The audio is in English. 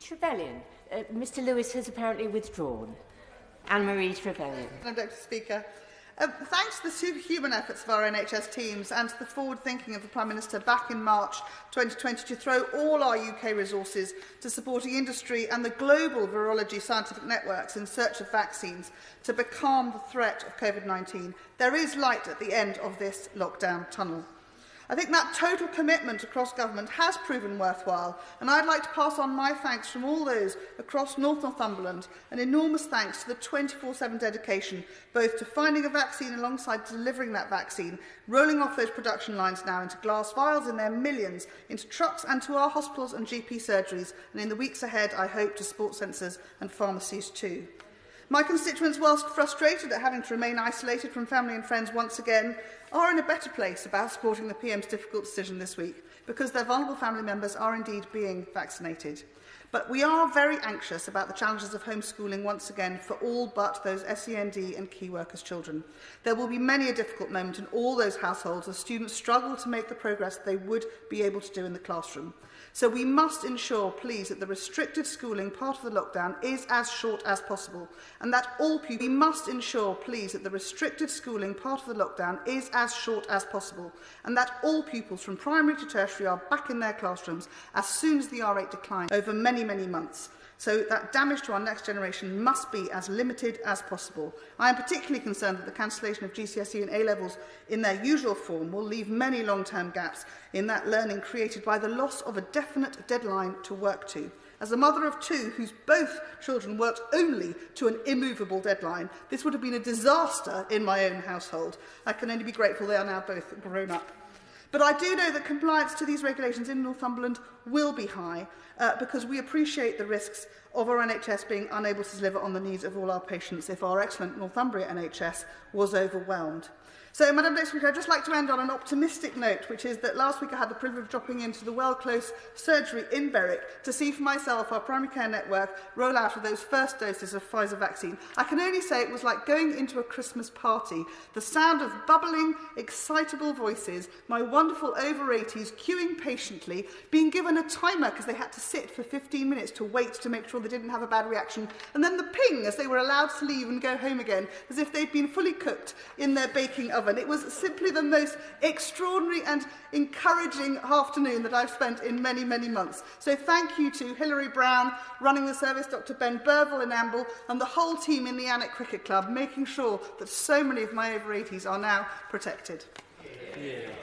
Trevelyan. Mr Lewis has apparently withdrawn. Anne-Marie Trevelyan. Madam Deputy Speaker, thanks to the superhuman efforts of our NHS teams and to the forward thinking of the Prime Minister back in March 2020 to throw all our UK resources to supporting industry and the global virology scientific networks in search of vaccines to becalm the threat of COVID-19, there is light at the end of this lockdown tunnel. I think that total commitment across government has proven worthwhile, and I'd like to pass on my thanks from all those across North Northumberland, an enormous thanks to the 24/7 dedication both to finding a vaccine alongside delivering that vaccine, rolling off those production lines now into glass vials in their millions, into trucks and to our hospitals and GP surgeries, and in the weeks ahead, I hope, to sports centres and pharmacies too. My constituents, whilst frustrated at having to remain isolated from family and friends once again, are in a better place about supporting the PM's difficult decision this week, because their vulnerable family members are indeed being vaccinated. But we are very anxious about the challenges of homeschooling once again for all but those SEND and key workers' children. There will be many a difficult moment in all those households as students struggle to make the progress they would be able to do in the classroom. So we must ensure, please, that the restricted schooling part of the lockdown is as short as possible, and that all pupils. We must ensure, please, that the restricted schooling part of the lockdown is as short as possible, and that all pupils from primary to tertiary are back in their classrooms as soon as the R rate declines over many months. So that damage to our next generation must be as limited as possible. I am particularly concerned that the cancellation of GCSE and A-levels in their usual form will leave many long-term gaps in that learning created by the loss of a definite deadline to work to. As a mother of two whose both children worked only to an immovable deadline, this would have been a disaster in my own household. I can only be grateful they are now both grown up. But I do know that compliance to these regulations in Northumberland will be high because we appreciate the risks of our NHS being unable to deliver on the needs of all our patients if our excellent Northumbria NHS was overwhelmed. So, Madam Deputy Speaker, I'd just like to end on an optimistic note, which is that last week I had the privilege of dropping into the Well Close surgery in Berwick to see for myself our primary care network roll out of those first doses of Pfizer vaccine. I can only say it was like going into a Christmas party. The sound of bubbling, excitable voices, my wonderful over-80s queuing patiently, being given a timer because they had to sit for 15 minutes to wait to make sure they didn't have a bad reaction, and then the ping as they were allowed to leave and go home again, as if they'd been fully cooked in their baking oven. It was simply the most extraordinary and encouraging afternoon that I've spent in many months. So thank you to Hilary Brown, running the service, Dr Ben Burville in Amble, and the whole team in the Alnwick Cricket Club, making sure that so many of my over-80s are now protected. Yeah.